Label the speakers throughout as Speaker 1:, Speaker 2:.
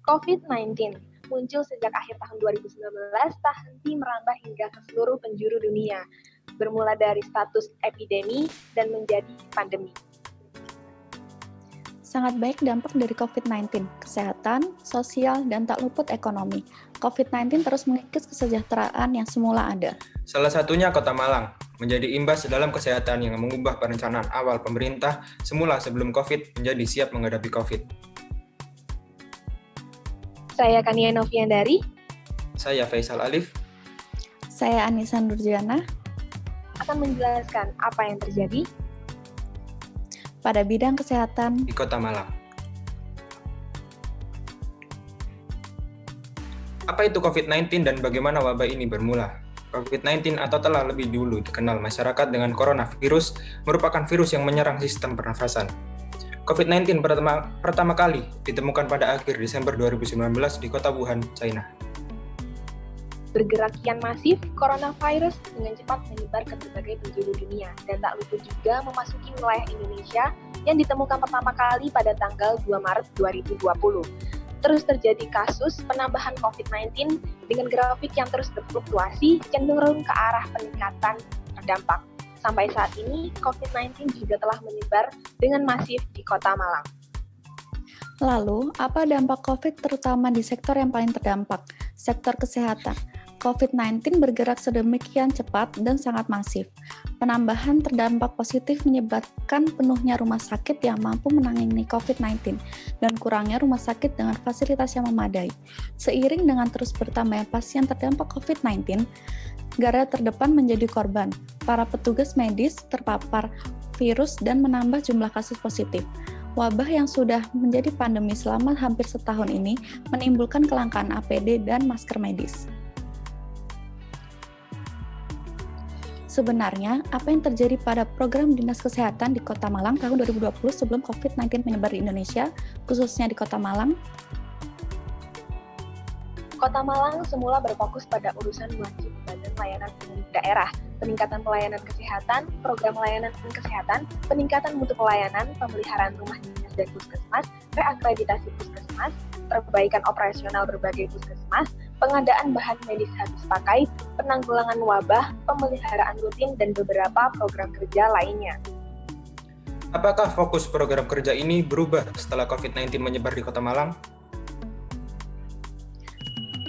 Speaker 1: COVID-19 muncul sejak akhir tahun 2019, tak henti merambah hingga ke seluruh penjuru dunia, bermula dari status epidemi dan menjadi pandemi.
Speaker 2: Sangat baik dampak dari COVID-19, kesehatan, sosial, dan tak luput ekonomi. COVID-19 terus mengikis kesejahteraan yang semula ada.
Speaker 3: Salah satunya Kota Malang, menjadi imbas dalam kesehatan yang mengubah perencanaan awal pemerintah semula sebelum COVID menjadi siap menghadapi COVID.
Speaker 1: Saya Kania Noviandari.
Speaker 3: Saya Faisal Alif.
Speaker 2: Saya Anissa Nurjana.
Speaker 1: Akan menjelaskan apa yang terjadi
Speaker 2: pada bidang kesehatan
Speaker 3: di Kota Malang. Apa itu COVID-19 dan bagaimana wabah ini bermula? COVID-19 atau telah lebih dulu dikenal masyarakat dengan coronavirus merupakan virus yang menyerang sistem pernafasan. COVID-19 pertama kali ditemukan pada akhir Desember 2019 di kota Wuhan, China.
Speaker 1: Bergerak kian masif, coronavirus dengan cepat menyebar ke berbagai penjuru dunia dan tak luput juga memasuki wilayah Indonesia yang ditemukan pertama kali pada tanggal 2 Maret 2020. Terus terjadi kasus penambahan COVID-19 dengan grafik yang terus berfluktuasi cenderung ke arah peningkatan terdampak. Sampai saat ini, COVID-19 juga telah menyebar dengan masif di Kota Malang.
Speaker 2: Lalu, apa dampak COVID terutama di sektor yang paling terdampak? Sektor kesehatan. COVID-19 bergerak sedemikian cepat dan sangat masif. Penambahan terdampak positif menyebabkan penuhnya rumah sakit yang mampu menangani COVID-19 dan kurangnya rumah sakit dengan fasilitas yang memadai. Seiring dengan terus bertambahnya pasien terdampak COVID-19, garda terdepan menjadi korban. Para petugas medis terpapar virus dan menambah jumlah kasus positif. Wabah yang sudah menjadi pandemi selama hampir setahun ini menimbulkan kelangkaan APD dan masker medis. Sebenarnya, apa yang terjadi pada program Dinas Kesehatan di Kota Malang tahun 2020 sebelum COVID-19 menyebar di Indonesia, khususnya di Kota Malang?
Speaker 1: Kota Malang semula berfokus pada urusan wajib badan layanan umum daerah, peningkatan pelayanan kesehatan, program layanan kesehatan, peningkatan mutu pelayanan, pemeliharaan rumah dinas dan puskesmas, reakreditasi puskesmas, perbaikan operasional berbagai puskesmas, pengadaan bahan medis habis pakai, penanggulangan wabah, pemeliharaan rutin, dan beberapa program kerja lainnya.
Speaker 3: Apakah fokus program kerja ini berubah setelah COVID-19 menyebar di Kota Malang?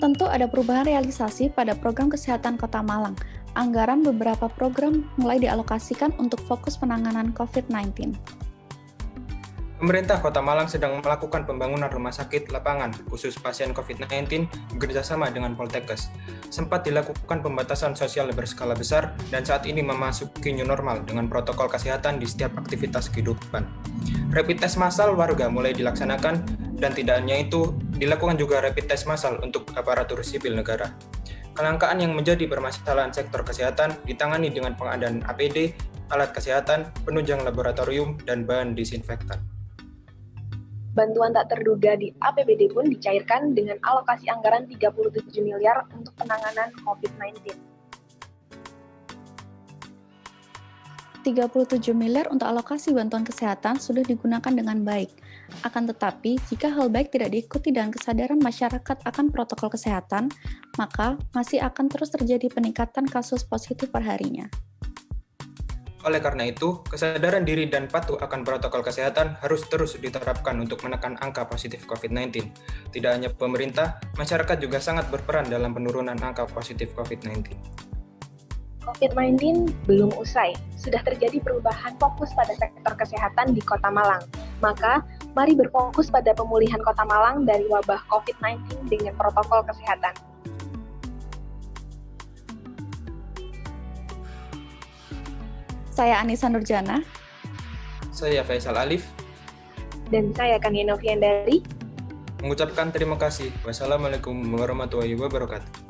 Speaker 2: Tentu ada perubahan realisasi pada program kesehatan Kota Malang. Anggaran beberapa program mulai dialokasikan untuk fokus penanganan COVID-19.
Speaker 3: Pemerintah Kota Malang sedang melakukan pembangunan rumah sakit lapangan khusus pasien COVID-19 bekerjasama dengan Poltekkes. Sempat dilakukan pembatasan sosial berskala besar dan saat ini memasuki new normal dengan protokol kesehatan di setiap aktivitas kehidupan. Rapid test massal warga mulai dilaksanakan dan tidak hanya itu, dilakukan juga rapid test massal untuk aparatur sipil negara. Kelangkaan yang menjadi permasalahan sektor kesehatan ditangani dengan pengadaan APD, alat kesehatan, penunjang laboratorium, dan bahan disinfektan.
Speaker 1: Bantuan tak terduga di APBD pun dicairkan dengan alokasi anggaran 37 miliar untuk penanganan COVID-19.
Speaker 2: 37 miliar untuk alokasi bantuan kesehatan sudah digunakan dengan baik. Akan tetapi, jika hal baik tidak diikuti dengan kesadaran masyarakat akan protokol kesehatan, maka masih akan terus terjadi peningkatan kasus positif perharinya.
Speaker 3: Oleh karena itu, kesadaran diri dan patuh akan protokol kesehatan harus terus diterapkan untuk menekan angka positif COVID-19. Tidak hanya pemerintah, masyarakat juga sangat berperan dalam penurunan angka positif COVID-19.
Speaker 1: COVID-19 belum usai, sudah terjadi perubahan fokus pada sektor kesehatan di Kota Malang. Maka, mari berfokus pada pemulihan Kota Malang dari wabah COVID-19 dengan protokol kesehatan.
Speaker 2: Saya Anissa Nurjana.
Speaker 3: Saya Faisal Alif.
Speaker 1: Dan saya Kania Noviandari.
Speaker 3: Mengucapkan terima kasih. Wassalamualaikum warahmatullahi wabarakatuh.